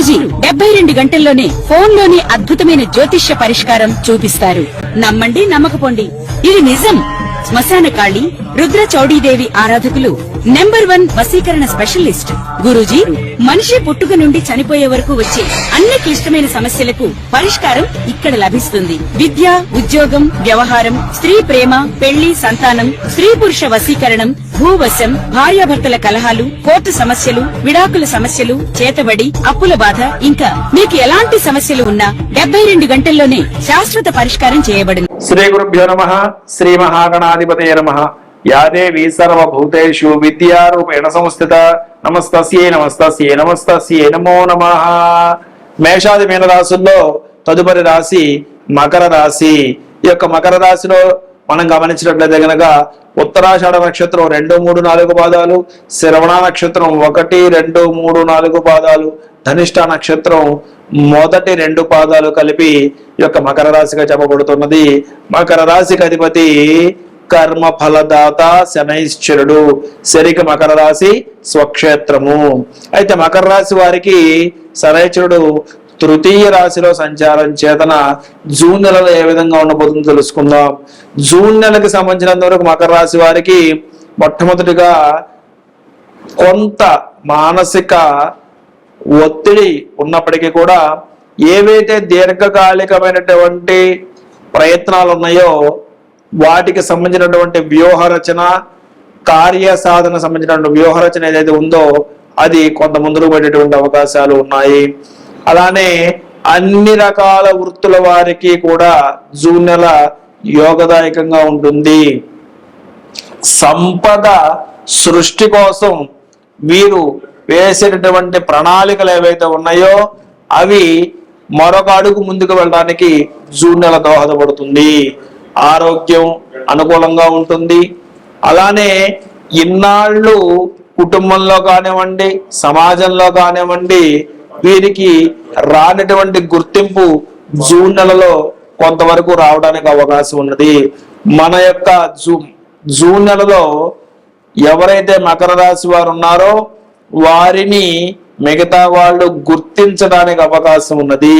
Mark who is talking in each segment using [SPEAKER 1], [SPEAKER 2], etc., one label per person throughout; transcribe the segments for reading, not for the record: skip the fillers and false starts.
[SPEAKER 1] గురూజీ 72 గంటల్లోనే ఫోన్ లోని అద్భుతమైన జ్యోతిష్య పరిష్కారం చూపిస్తారు. నమ్మండి, నమ్మకపోండి, ఇది నిజం. శ్మశాన కాళి రుద్ర చౌడీదేవి ఆరాధకులు నంబర్ 1 వశీకరణ స్పెషలిస్ట్. గురూజీ మనిషి పుట్టుక నుండి చనిపోయే వరకు వచ్చే అన్ని క్లిష్టమైన సమస్యలకు పరిష్కారం ఇక్కడ లభిస్తుంది. విద్య, ఉద్యోగం, వ్యవహారం, స్త్రీ ప్రేమ, పెళ్లి, సంతానం, స్త్రీ పురుష వశీకరణం, భూవశం, భార్యాభర్తల కలహాలు, కోర్టు సమస్యలు, విడాకుల సమస్యలు, చేతబడి, అప్పుల బాధ, ఇంకా మీకు ఎలాంటి సమస్యలు ఉన్నా 72 గంటల్లోనే శాశ్వత పరిష్కారం చేయబడింది.
[SPEAKER 2] శ్రీ గురుభ్యో నమః. శ్రీ మహాగణాధిపతయే నమః. యా దేవీ సర్వభూతేషు విద్యారూపేణ సంస్థిత. నమస్తస్యై నమస్తస్యై నమస్తస్యై నమో నమః. మేషాది మీన రాశుల్లో తదుపరి రాశి మకర రాశి. ఈ యొక్క మకర రాశిలో మనం గమనించినట్లయితే గనక ఉత్తరాషాఢ నక్షత్రం 2, 3, 4 పాదాలు, శ్రవణ నక్షత్రం 1, 2, 3, 4 పాదాలు, ధనిష్ట నక్షత్రం మొదటి 2 పాదాలు కలిపి ఈ యొక్క మకర రాశిగా చెప్పబడుతున్నది. మకర రాశికి అధిపతి కర్మ ఫలదాత శనైశ్చరుడు. శరీక మకర రాశి స్వక్షేత్రము. అయితే మకర రాశి వారికి శనైశ్చరుడు తృతీయ రాశిలో సంచారం చేతన జూన్ నెలలో ఏ విధంగా ఉండబోతుందో తెలుసుకుందాం. జూన్ నెలకి సంబంధించినంత వరకు మకర రాశి వారికి మొట్టమొదటిగా కొంత మానసిక ఒత్తిడి ఉన్నప్పటికీ కూడా ఏవైతే దీర్ఘకాలికమైనటువంటి ప్రయత్నాలు ఉన్నాయో వాటికి సంబంధించినటువంటి వ్యూహరచన, కార్యసాధన సంబంధించినటువంటి వ్యూహరచన ఏదైతే ఉందో అది కొంత ముందుకు పెట్టేటువంటి అవకాశాలు ఉన్నాయి. అలానే అన్ని రకాల వృత్తుల వారికి కూడా జూన్ నెల యోగదాయకంగా ఉంటుంది. సంపద సృష్టి కోసం వీరు వేసేటటువంటి ప్రణాళికలు ఏవైతే ఉన్నాయో అవి మరొక అడుగు ముందుకు వెళ్ళడానికి జూన్ నెల దోహదపడుతుంది. ఆరోగ్యం అనుకూలంగా ఉంటుంది. అలానే ఇన్నాళ్ళు కుటుంబంలో కానివ్వండి, సమాజంలో కానివ్వండి, వీరికి రానటువంటి గుర్తింపు జూన్ నెలలో కొంతవరకు రావడానికి అవకాశం ఉన్నది. మన యొక్క జూన్ నెలలో ఎవరైతే మకర రాశి వారు ఉన్నారో వారిని మిగతా వాళ్ళు గుర్తించడానికి అవకాశం ఉన్నది.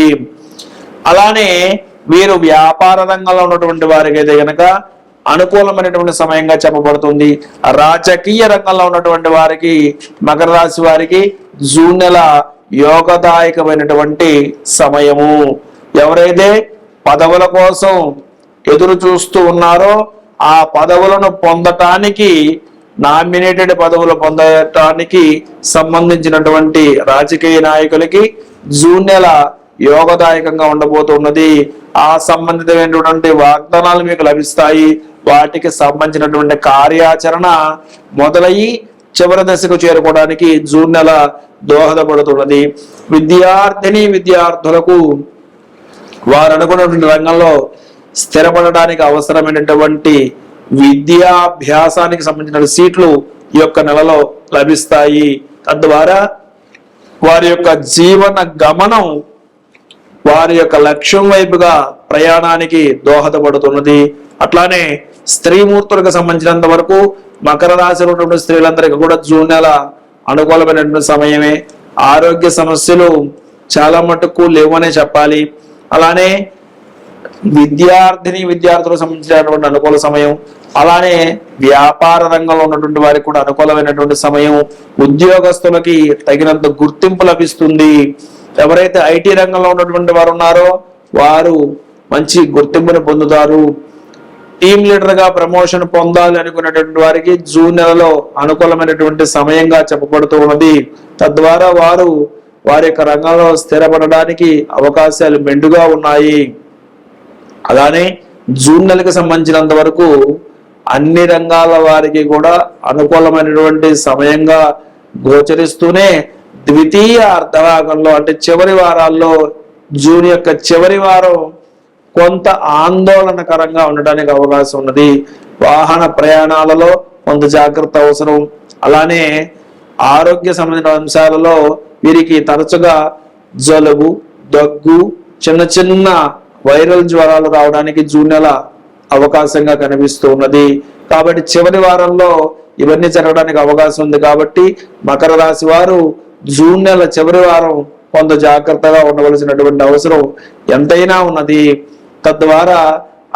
[SPEAKER 2] అలానే వీరు వ్యాపార రంగంలో ఉన్నటువంటి వారికి అయితే గనక అనుకూలమైనటువంటి సమయంగా చెప్పబడుతుంది. రాజకీయ రంగంలో ఉన్నటువంటి వారికి మకర రాశి వారికి జూన్ నెల యోగదాయకమైనటువంటి సమయము. ఎవరైతే పదవుల కోసం ఎదురు చూస్తూ ఉన్నారో ఆ పదవులను పొందటానికి, నామినేటెడ్ పదవులు పొందటానికి సంబంధించినటువంటి రాజకీయ నాయకులకి జూన్ నెల యోగదాయకంగా ఉండబోతున్నది. ఆ సంబంధితమైనటువంటి వాగ్దానాలు మీకు లభిస్తాయి. వాటికి సంబంధించినటువంటి కార్యాచరణ మొదలయ్యి చివరి దశకు చేరుకోవడానికి జూన్ నెల దోహదపడుతున్నది. విద్యార్థులకు వారు అనుకున్నటువంటి రంగంలో స్థిరపడడానికి అవసరమైనటువంటి విద్యాభ్యాసానికి సంబంధించిన సీట్లు ఈ యొక్క నెలలో లభిస్తాయి. తద్వారా వారి యొక్క జీవన గమనం వారి యొక్క లక్ష్యం వైపుగా ప్రయాణానికి దోహదపడుతున్నది. అట్లానే స్త్రీమూర్తులకు సంబంధించినంత వరకు మకర రాశిలో ఉన్నటువంటి స్త్రీలందరికీ కూడా జూన్ నెల అనుకూలమైనటువంటి సమయమే. ఆరోగ్య సమస్యలు చాలా మటుకు లేవనే చెప్పాలి. అలానే విద్యార్థులకు సంబంధించినటువంటి అనుకూల సమయం. అలానే వ్యాపార రంగంలో ఉన్నటువంటి వారికి కూడా అనుకూలమైనటువంటి సమయం. ఉద్యోగస్తులకి తగినంత గుర్తింపు లభిస్తుంది. ఎవరైతే ఐటీ రంగంలో ఉన్నటువంటి వారు ఉన్నారో వారు మంచి గుర్తింపుని పొందుతారు. టీమ్ లీడర్ గా ప్రమోషన్ పొందాలి అనుకున్నటువంటి వారికి జూన్ నెలలో అనుకూలమైనటువంటి సమయంగా చెప్పబడుతూ ఉన్నది. తద్వారా వారు వారి యొక్క రంగంలో స్థిరపడడానికి అవకాశాలు మెండుగా ఉన్నాయి. అలానే జూన్ నెలకు సంబంధించినంత వరకు అన్ని రంగాల వారికి కూడా అనుకూలమైనటువంటి సమయంగా గోచరిస్తూనే ద్వితీయ అర్ధభాగంలో అంటే చివరి వారాల్లో జూన్ యొక్క చివరి వారం కొంత ఆందోళనకరంగా ఉండడానికి అవకాశం ఉన్నది. వాహన ప్రయాణాలలో కొంత జాగ్రత్త అవసరం. అలానే ఆరోగ్య సంబంధించిన అంశాలలో వీరికి తరచుగా జలుబు, దగ్గు, చిన్న చిన్న వైరల్ జ్వరాలు రావడానికి జూన్ నెల అవకాశంగా కనిపిస్తూ ఉన్నది. కాబట్టి చివరి వారంలో ఇవన్నీ జరగడానికి అవకాశం ఉంది. కాబట్టి మకర రాశి వారు జూన్ నెల చివరి వారం కొంత జాగ్రత్తగా ఉండవలసినటువంటి అవసరం ఎంతైనా ఉన్నది. తద్వారా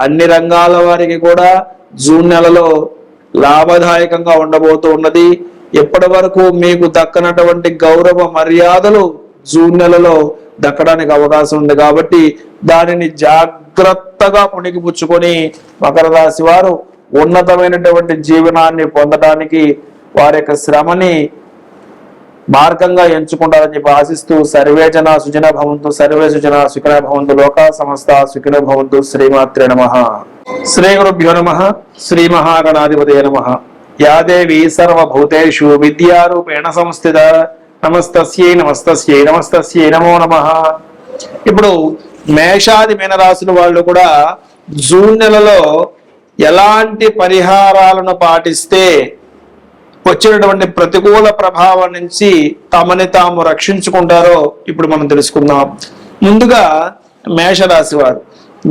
[SPEAKER 2] అన్ని రంగాల వారికి కూడా జూన్ నెలలో లాభదాయకంగా ఉండబోతూ ఉన్నది. ఎప్పటి వరకు మీకు దక్కనటువంటి గౌరవ మర్యాదలు జూన్ నెలలో దక్కడానికి అవకాశం ఉంది కాబట్టి దానిని జాగ్రత్తగా పుణికిపుచ్చుకొని మకర రాశి వారు ఉన్నతమైనటువంటి జీవనాన్ని పొందడానికి వారి యొక్క శ్రమని మార్గంగా ఎంచుకుంటారని చెప్పి ఆశిస్తూ సర్వే జన సుజన భవంతు, సర్వే సుజన సుఖిన భవంతు, లోకా సమస్త సుఖిన భవంతు. శ్రీమాత్రే నమః. శ్రీ గురుభ్యో నమః. శ్రీ మహాగణాధిపతయే నమః. యా దేవి సర్వభూతేషు విద్యారూపేణ సంస్థిత నమస్తస్యై నమస్తస్యై నమస్తస్యై నమో నమః. ఇప్పుడు మేషాది మీనరాశుల వాళ్ళు కూడా జూన్ నెలలో ఎలాంటి పరిహారాలను పాటిస్తే వచ్చినటువంటి ప్రతికూల ప్రభావం నుంచి తమని తాము రక్షించుకుంటారో ఇప్పుడు మనం తెలుసుకుందాం. ముందుగా మేషరాశి వారు.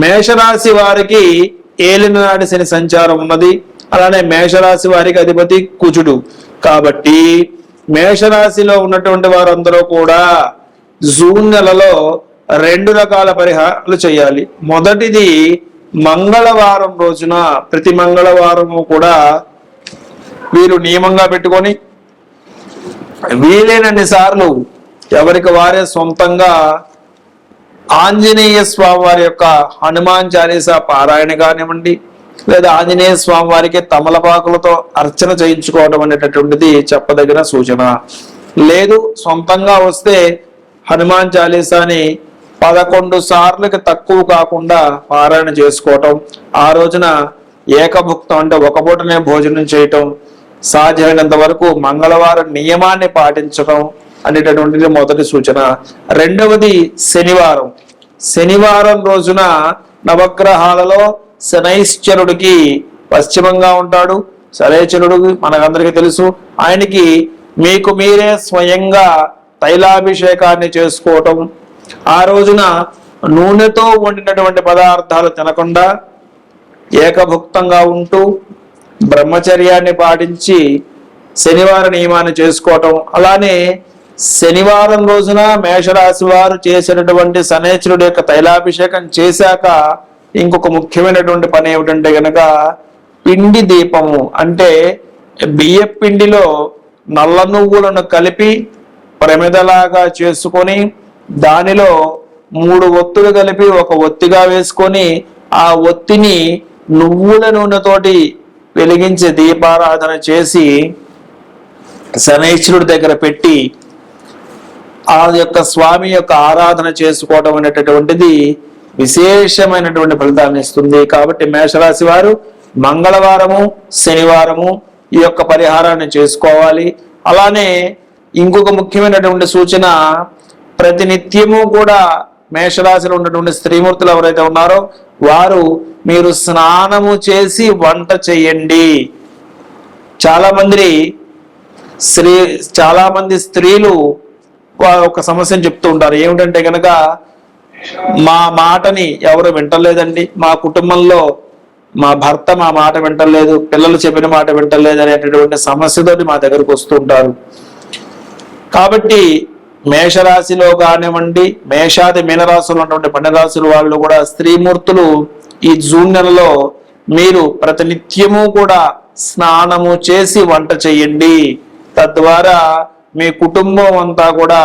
[SPEAKER 2] మేషరాశి వారికి ఏలినాటి శని సంచారం ఉన్నది. అలానే మేషరాశి వారికి అధిపతి కుజుడు. కాబట్టి మేషరాశిలో ఉన్నటువంటి వారందరూ కూడా జూన్ నెలలో 2 రకాల పరిహారాలు చేయాలి. మొదటిది మంగళవారం రోజున, ప్రతి మంగళవారము కూడా వీరు నియమంగా పెట్టుకొని వీలైనన్ని సార్లు ఎవరికి వారే సొంతంగా ఆంజనేయ స్వామి వారి యొక్క హనుమాన్ చాలీసా పారాయణ కానివ్వండి, లేదా ఆంజనేయ స్వామి వారికి తమలపాకులతో అర్చన చేయించుకోవడం అనేటటువంటిది చెప్పదగిన సూచన. లేదు సొంతంగా వస్తే హనుమాన్ చాలీసాని 11 సార్లకి తక్కువ కాకుండా పారాయణ చేసుకోవటం, ఆ రోజున ఏకభుక్తం అంటే ఒక పూటనే భోజనం చేయటం, సాధ్యమైనంత వరకు మంగళవారం నియమాన్ని పాటించడం అనేటటువంటిది మొదటి సూచన. రెండవది శనివారం. శనివారం రోజున నవగ్రహాలలో శనైశ్చరుడికి పశ్చిమంగా ఉంటాడు. శనైశ్చరుడు మనకందరికీ తెలుసు. ఆయనకి మీకు మీరే స్వయంగా తైలాభిషేకాన్ని చేసుకోవటం, ఆ రోజున నూనెతో వండినటువంటి పదార్థాలు తినకుండా ఏకభుక్తంగా ఉంటూ బ్రహ్మచర్యాన్ని పాటించి శనివార నియమాన్ని చేసుకోవటం. అలానే శనివారం రోజున మేషరాశి వారు చేసినటువంటి శనైశ్వరుడు యొక్క తైలాభిషేకం చేశాక ఇంకొక ముఖ్యమైనటువంటి పని ఏమిటంటే గనక పిండి దీపము, అంటే బియ్య పిండిలో నల్ల నువ్వులను కలిపి ప్రమిదలాగా చేసుకొని దానిలో 3 ఒత్తులు కలిపి ఒక ఒత్తిగా వేసుకొని ఆ ఒత్తిని నువ్వుల నూనెతోటి వెలిగించి దీపారాధన చేసి శనైశ్వరుడి దగ్గర పెట్టి ఆ యొక్క స్వామి యొక్క ఆరాధన చేసుకోవడం అనేటటువంటిది విశేషమైనటువంటి ఫలితాన్ని ఇస్తుంది. కాబట్టి మేషరాశి వారు మంగళవారము శనివారము ఈ యొక్క పరిహారాన్ని చేసుకోవాలి. అలానే ఇంకొక ముఖ్యమైనటువంటి సూచన, ప్రతినిత్యము కూడా మేషరాశిలో ఉన్నటువంటి స్త్రీమూర్తులు ఎవరైతే ఉన్నారో వారు మీరు స్నానము చేసి వంట చేయండి. చాలా మంది స్త్రీలు ఒక సమస్యను చెప్తూ ఉంటారు. ఏమిటంటే కనుక మా మాటని ఎవరు వింటలేదండి, మా కుటుంబంలో మా భర్త మా మాట వింటలేదు, పిల్లలు చెప్పిన మాట వింటలేదు అనేటటువంటి సమస్యతోటి మా దగ్గరకు వస్తూ ఉంటారు. కాబట్టి మేషరాశిలో కానివ్వండి, మేషాది మీనరాశిలో ఉన్నటువంటి 12 రాశుల వాళ్ళు కూడా స్త్రీమూర్తులు ఈ జూన్ నెలలో మీరు ప్రతినిత్యము కూడా స్నానము చేసి వంట చేయండి. తద్వారా మీ కుటుంబం అంతా కూడా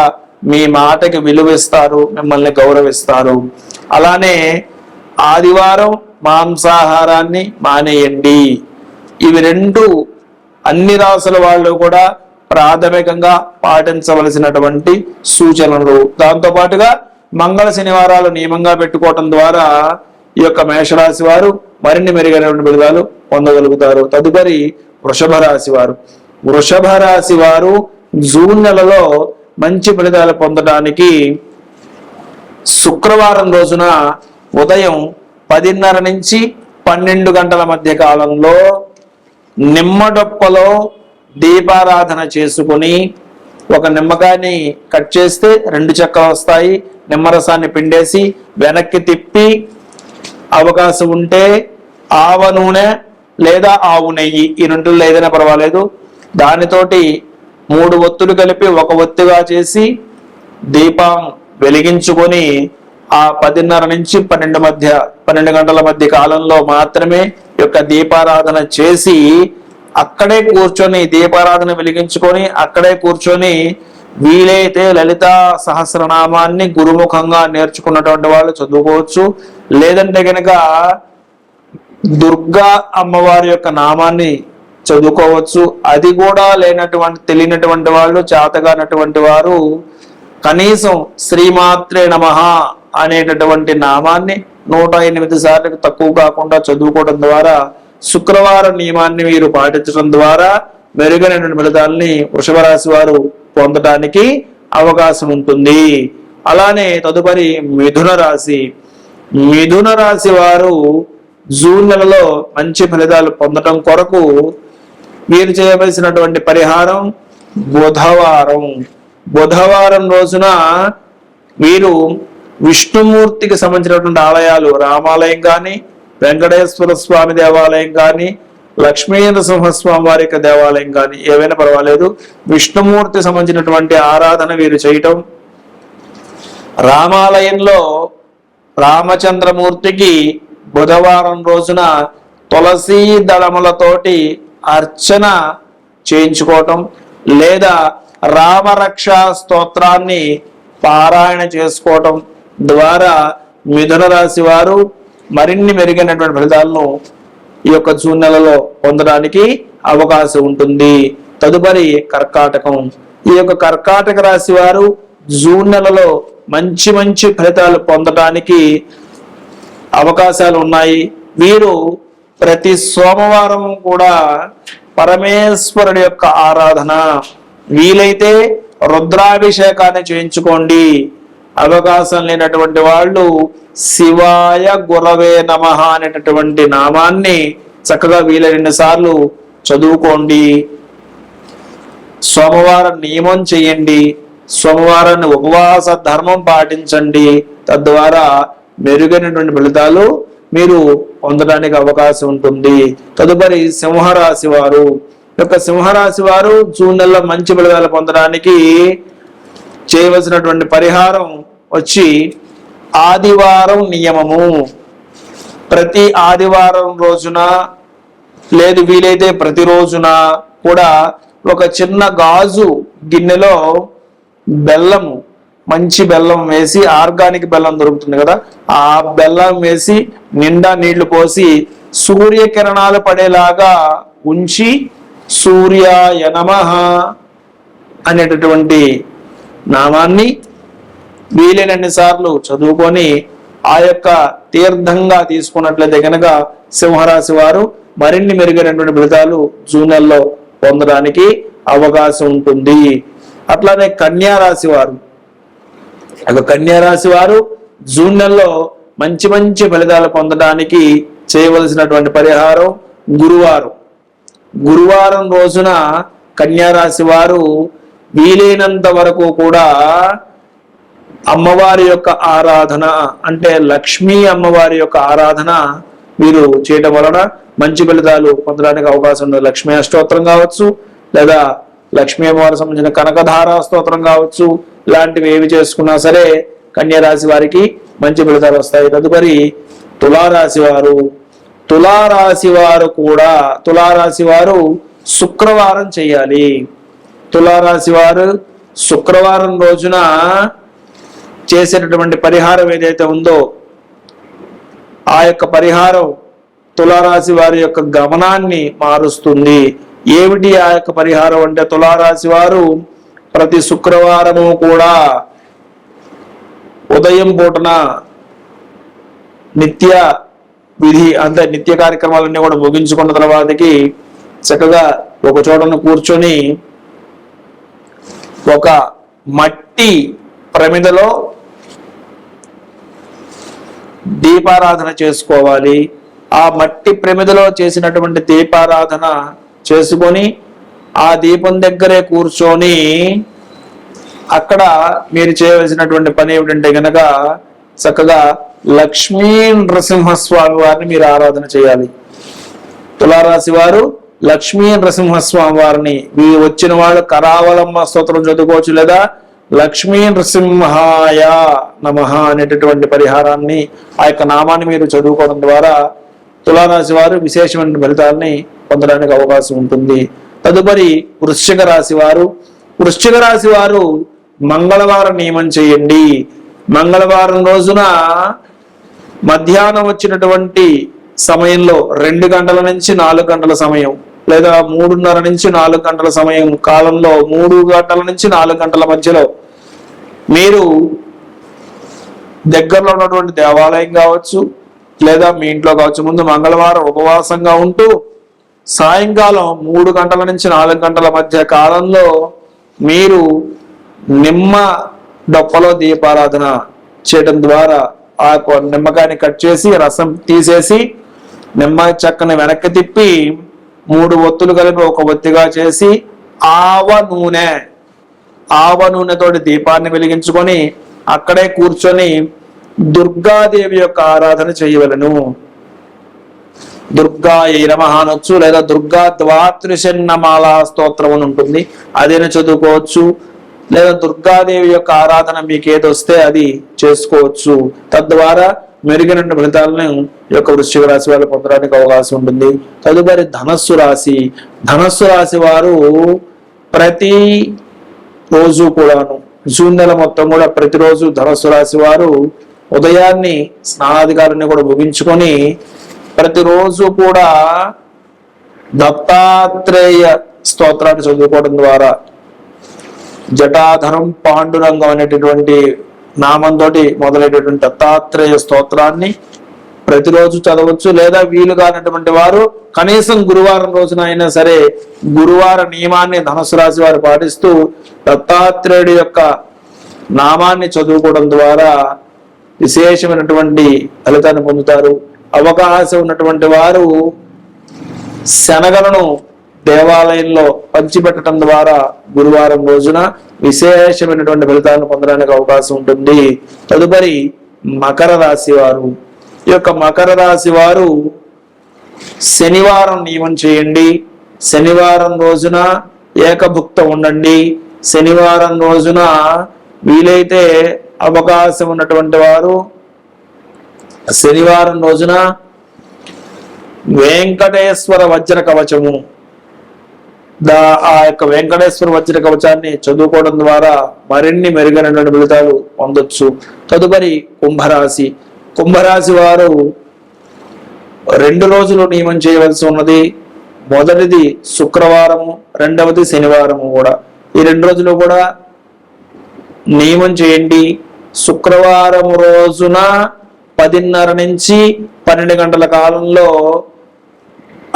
[SPEAKER 2] మీ మాటకి విలువిస్తారు, మిమ్మల్ని గౌరవిస్తారు. అలానే ఆదివారం మాంసాహారాన్ని మానేయండి. ఇవి 2 అన్ని రాసుల వాళ్ళు కూడా ప్రాథమికంగా పాటించవలసినటువంటి సూచనలు. దాంతో పాటుగా మంగళ శనివారాలు నియమంగా పెట్టుకోవటం ద్వారా ఈ యొక్క మేషరాశి వారు మరిన్ని మెరుగైనటువంటి ఫలితాలు పొందగలుగుతారు. తదుపరి వృషభ రాశి వారు. వృషభ రాశి వారు జూన్ నెలలో మంచి ఫలితాలు పొందడానికి శుక్రవారం రోజున ఉదయం 10:30 నుంచి 12 గంటల మధ్య కాలంలో నిమ్మడొప్పలో దీపారాధన చేసుకుని ఒక నిమ్మకాయని కట్ చేస్తే 2 చెక్కలు వస్తాయి. నిమ్మరసాన్ని పిండేసి వెనక్కి తిప్పి అవకాశం ఉంటే ఆవ నూనె లేదా ఆవు నెయ్యి, ఈ 2లో ఏదైనా పర్వాలేదు, దానితోటి 3 ఒత్తులు కలిపి ఒక ఒత్తిగా చేసి దీపం వెలిగించుకొని ఆ 10:30 నుంచి 12 గంటల మధ్య కాలంలో మాత్రమే యొక్క దీపారాధన చేసి అక్కడే కూర్చొని దీపారాధన వెలిగించుకొని అక్కడే కూర్చొని వీలైతే లలితా సహస్రనామాన్ని గురుముఖంగా నేర్చుకున్నటువంటి వాళ్ళు చదువుకోవచ్చు. లేదంటే కనుక దుర్గా అమ్మవారి యొక్క నామాన్ని చదువుకోవచ్చు. అది కూడా తెలియనటువంటి వాళ్ళు, చేతగానటువంటి వారు కనీసం శ్రీమాత్రే నమః అనేటటువంటి నామాన్ని 108 సార్లకు తక్కువ కాకుండా చదువుకోవడం ద్వారా, శుక్రవారం నియమాన్ని మీరు పాటించడం ద్వారా మెరుగైనటువంటి ఫలితాలని వృషభ రాశి వారు పొందడానికి అవకాశం ఉంటుంది. అలానే తదుపరి మిథున రాశి. మిథున రాశి వారు జూన్ నెలలో మంచి ఫలితాలు పొందడం కొరకు మీరు చేయవలసినటువంటి పరిహారం బుధవారం రోజున మీరు విష్ణుమూర్తికి సంబంధించినటువంటి ఆలయాలు, రామాలయం కానీ, వెంకటేశ్వర స్వామి దేవాలయం కానీ, లక్ష్మీ నరసింహస్వామి వారి యొక్క దేవాలయం కానీ ఏవైనా పర్వాలేదు, విష్ణుమూర్తి సంబంధించినటువంటి ఆరాధన వీరు చేయటం. రామాలయంలో రామచంద్రమూర్తికి బుధవారం రోజున తులసీ దళములతోటి అర్చన చేయించుకోవటం, లేదా రామరక్ష స్తోత్రాన్ని పారాయణ చేసుకోవటం ద్వారా మిథున రాశి వారు మరిన్ని మెరుగైనటువంటి ఫలితాలను ఈ యొక్క జూన్ నెలలో పొందడానికి అవకాశం ఉంటుంది. తదుపరి కర్కాటకం. ఈ యొక్క కర్కాటక రాశి వారు జూన్ నెలలో మంచి ఫలితాలు పొందడానికి అవకాశాలు ఉన్నాయి. వీరు ప్రతి సోమవారం కూడా పరమేశ్వరుడి యొక్క ఆరాధన, వీలైతే రుద్రాభిషేకాన్ని చేయించుకోండి. అవకాశం లేనటువంటి వాళ్ళు శివాయ గురవే నమః అనేటటువంటి నామాన్ని చక్కగా వీలైన సార్లు చదువుకోండి. సోమవారం నియమం చేయండి. సోమవారాన్ని ఉపవాస ధర్మం పాటించండి. తద్వారా మెరుగైనటువంటి ఫలితాలు మీరు పొందడానికి అవకాశం ఉంటుంది. తదుపరి సింహరాశి వారు. సింహరాశి వారు జూన్ నెలలో మంచి ఫలితాలు పొందడానికి చేయవలసినటువంటి పరిహారం వచ్చి ఆదివారం నియమము. ప్రతి ఆదివారం రోజున లేదు వీలైతే ప్రతి రోజున కూడా ఒక చిన్న గాజు గిన్నెలో బెల్లము, మంచి బెల్లం వేసి, ఆర్గానిక్ బెల్లం దొరుకుతుంది కదా, ఆ బెల్లం వేసి నిండా నీళ్లు పోసి సూర్యకిరణాలు పడేలాగా ఉంచి సూర్యాయ నమః అనేటటువంటి నామాన్ని వీలైనన్ని సార్లు చదువుకొని ఆ యొక్క తీర్థంగా తీసుకున్నట్లయితే కనుక సింహరాశి వారు మరిన్ని మెరుగైనటువంటి ఫలితాలు జూన్ నెలలో పొందడానికి అవకాశం ఉంటుంది. అట్లానే కన్యా రాశి వారు. కన్యా రాశి వారు జూన్ నెలలో మంచి ఫలితాలు పొందడానికి చేయవలసినటువంటి పరిహారం గురువారం రోజున కన్యా రాశి వారు వీలైనంత వరకు కూడా అమ్మవారి యొక్క ఆరాధన, అంటే లక్ష్మీ అమ్మవారి యొక్క ఆరాధన మీరు చేయడం వలన మంచి ఫలితాలు పొందడానికి అవకాశం ఉంది. లక్ష్మీ అష్టోత్తరం కావచ్చు, లేదా లక్ష్మీ అమ్మవారికి సంబంధించిన కనకధారా స్తోత్రం కావచ్చు, ఇలాంటివి ఏవి చేసుకున్నా సరే కన్యా రాశి వారికి మంచి ఫలితాలు వస్తాయి. తదుపరి తులారాశి వారు. తులారాశి వారు శుక్రవారం చేయాలి. తులారాశి వారు శుక్రవారం రోజున చేసేటటువంటి పరిహారం ఏదైతే ఉందో ఆ యొక్క పరిహారం తులారాశి వారి యొక్క గమనాన్ని మారుస్తుంది. ఏమిటి ఆ యొక్క పరిహారం అంటే, తులారాశి వారు ప్రతి శుక్రవారము కూడా ఉదయం పూటన నిత్య విధి అంటే నిత్య కార్యక్రమాలన్నీ కూడా ముగించుకున్న తర్వాతకి చక్కగా ఒక చోటను కూర్చొని ఒక మట్టి ప్రమిదలో దీపారాధన చేసుకోవాలి. ఆ మట్టి ప్రమిదలో చేసినటువంటి దీపారాధన చేసుకొని ఆ దీపం దగ్గరే కూర్చొని అక్కడ మీరు చేయవలసినటువంటి పని ఏమిటంటే గనక చక్కగా లక్ష్మీ నరసింహస్వామి వారిని మీరు ఆరాధన చేయాలి. తులారాశి వారు లక్ష్మీ నరసింహస్వామి వారిని, వచ్చిన వాళ్ళు కరావలమ్మ స్తోత్రం చదువుకోవచ్చు, లేదా లక్ష్మీ నృసింహాయ నమః అనేటటువంటి పరిహారాన్ని, ఆ యొక్క నామాన్ని మీరు చదువుకోవడం ద్వారా తులారాశి వారు విశేషమైన ఫలితాలని పొందడానికి అవకాశం ఉంటుంది. తదుపరి వృశ్చిక రాశి వారు. వృశ్చిక రాశి వారు మంగళవారం నియమం చేయండి. మంగళవారం రోజున మధ్యాహ్నం వచ్చినటువంటి సమయంలో 2 గంటల నుంచి 4 గంటల సమయం, లేదా 3:30 నుంచి 4 గంటల సమయం కాలంలో 3 గంటల నుంచి 4 గంటల మధ్యలో మీరు దగ్గరలో ఉన్నటువంటి దేవాలయం కావచ్చు, లేదా మీ ఇంట్లో కావచ్చు, ముందు మంగళవారం ఉపవాసంగా ఉంటూ సాయంకాలం 3 గంటల నుంచి 4 గంటల మధ్య కాలంలో మీరు నిమ్మ డొప్పలో దీపారాధన చేయడం ద్వారా ఆ నిమ్మకాయని కట్ చేసి రసం తీసేసి నిమ్మ చెక్కని వెనక్కి తిప్పి 3 ఒత్తులు కలిపి ఒక ఒత్తిగా చేసి ఆవ నూనెతోటి దీపాన్ని వెలిగించుకొని అక్కడే కూర్చొని దుర్గాదేవి యొక్క ఆరాధన చేయవలను. దుర్గాయ నమః అనొచ్చు, లేదా దుర్గా ద్వాత్రిశన్నమాల స్తోత్రం అని ఉంటుంది, అదేనా చదువుకోవచ్చు. లేదా దుర్గాదేవి యొక్క ఆరాధన మీకు ఏదొస్తే అది చేసుకోవచ్చు. తద్వారా మెరుగైన ఫలితాలను ఈ యొక్క వృశ్చిక రాశి వారు పొందడానికి అవకాశం ఉంటుంది. తదుపరి ధనస్సు రాశి. ధనస్సు రాశి వారు ప్రతి రోజు కూడాను జూన్ నెల మొత్తం కూడా ప్రతిరోజు ధనస్సు రాశి వారు ఉదయాన్ని స్నానాధికారాన్ని కూడా ముగించుకొని ప్రతిరోజు కూడా దత్తాత్రేయ స్తోత్రాన్ని చదువుకోవడం ద్వారా జటాధరం పాండురంగం అనేటటువంటి నామంతో మొదలైనటువంటి దత్తాత్రేయ స్తోత్రాన్ని ప్రతిరోజు చదవచ్చు. లేదా వీలు కానటువంటి వారు కనీసం గురువారం రోజున అయినా సరే గురువార నియమాన్ని ధనుసు రాశి వారు పాటిస్తూ దత్తాత్రేయుడి యొక్క నామాన్ని చదువుకోవడం ద్వారా విశేషమైనటువంటి ఫలితాన్ని పొందుతారు. అవకాశం ఉన్నటువంటి వారు శనగలను దేవాలయంలో పంచిపెట్టడం ద్వారా గురువారం రోజున విశేషమైనటువంటి ఫలితాలను పొందడానికి అవకాశం ఉంటుంది. తదుపరి మకర రాశి వారు. ఈ యొక్క మకర రాశి వారు శనివారం నియమం చేయండి. శనివారం రోజున ఏకభుక్త ఉండండి. శనివారం రోజున వీలైతే అవకాశం ఉన్నటువంటి వారు శనివారం రోజున వెంకటేశ్వర వజ్ర కవచము ఆ యొక్క వెంకటేశ్వర వజ్ర కవచాన్ని చదువుకోవడం ద్వారా మరిన్ని మెరుగైనటువంటి ఫలితాలు పొందొచ్చు. తదుపరి కుంభరాశి. కుంభరాశి వారు 2 రోజులు నియమం చేయవలసి ఉన్నది. మొదటిది శుక్రవారము, రెండవది శనివారము కూడా. ఈ 2 రోజులు కూడా నియమం చేయండి. శుక్రవారం రోజున 10:30 నుంచి 12 గంటల కాలంలో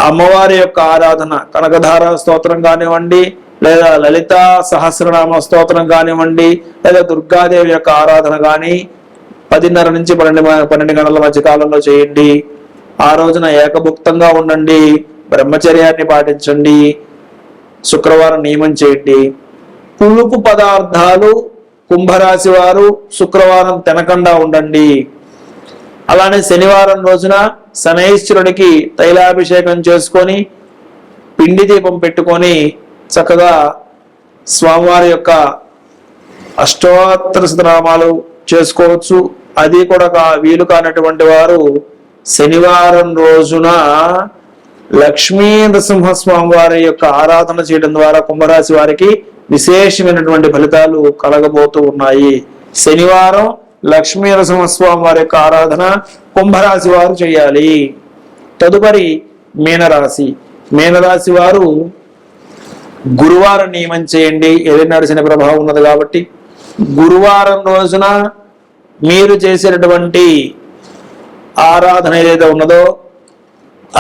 [SPEAKER 2] అమ్మవారి యొక్క ఆరాధన కనకధార స్తోత్రం కానివ్వండి, లేదా లలితా సహస్రనామ స్తోత్రం కానివ్వండి, లేదా దుర్గాదేవి యొక్క ఆరాధన కానీ 10:30 నుంచి 12 గంటల మధ్య కాలంలో చేయండి. ఆ రోజున ఏకభుక్తంగా ఉండండి, బ్రహ్మచర్యాన్ని పాటించండి, శుక్రవారం నియమం చేయండి. పులుపు పదార్థాలు కుంభరాశి వారు శుక్రవారం తినకుండా ఉండండి. అలానే శనివారం రోజున శనైశ్వరుడికి తైలాభిషేకం చేసుకొని పిండి దీపం పెట్టుకొని చక్కగా స్వామివారి యొక్క అష్టోత్తర శతనామాలు చేసుకోవచ్చు. అది కూడా వీలు కానటువంటి వారు శనివారం రోజున లక్ష్మీ నరసింహస్వామి వారి యొక్క ఆరాధన చేయడం ద్వారా కుంభరాశి వారికి విశేషమైనటువంటి ఫలితాలు కలగబోతూ ఉన్నాయి. శనివారం లక్ష్మీ నరసింహస్వామి వారి యొక్క ఆరాధన కుంభరాశి వారు చేయాలి. తదుపరి మీనరాశి. మీనరాశి వారు గురువారం నియమం చేయండి. ఏదైనా శని ప్రభావం ఉన్నది కాబట్టి గురువారం రోజున మీరు చేసేటటువంటి ఆరాధన ఏదైతే ఉన్నదో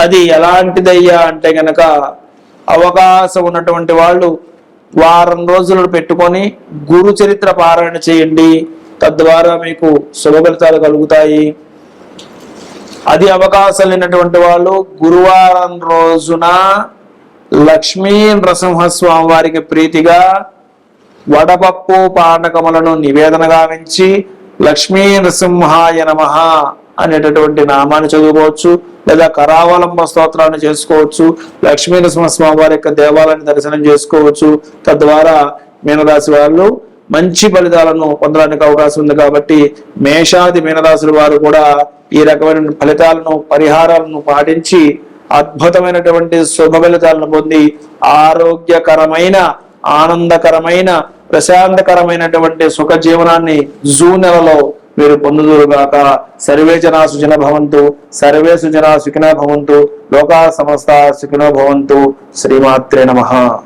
[SPEAKER 2] అది ఎలాంటిదయ్యా అంటే గనక అవకాశం ఉన్నటువంటి వాళ్ళు వారం రోజులు పెట్టుకొని గురు చరిత్ర పారాయణ చేయండి. తద్వారా మీకు శుభ ఫలితాలు కలుగుతాయి. అది అవకాశం లేనటువంటి వాళ్ళు గురువారం రోజున లక్ష్మీ నరసింహస్వామి వారికి ప్రీతిగా వడపప్పు పానకములను నివేదన గావించి లక్ష్మీ నరసింహాయ నమః అనేటటువంటి నామాన్ని చదువుకోవచ్చు. లేదా కరావలంబ స్తోత్రాన్ని చేసుకోవచ్చు. లక్ష్మీ నరసింహస్వామి వారి యొక్క దేవాలయాన్ని దర్శనం చేసుకోవచ్చు. తద్వారా మీనరాశి వాళ్ళు మంచి ఫలితాలను పొందడానికి అవకాశం ఉంది. కాబట్టి మేషాది మీనరాశుల వారు కూడా ఈ రకమైన ఫలితాలను పరిహారాలను పాటించి అద్భుతమైనటువంటి శుభ ఫలితాలను పొంది ఆరోగ్యకరమైన, ఆనందకరమైన, ప్రశాంతకరమైనటువంటి సుఖ జీవనాన్ని జూన్ నెలలో మీరు పొందుదురుగాక. సర్వే జనా సుజన భవంతు, సర్వే సుజనా సుఖినో భవంతు, లోకా సమస్త సుఖినో భవంతు. శ్రీమాత్రే నమః.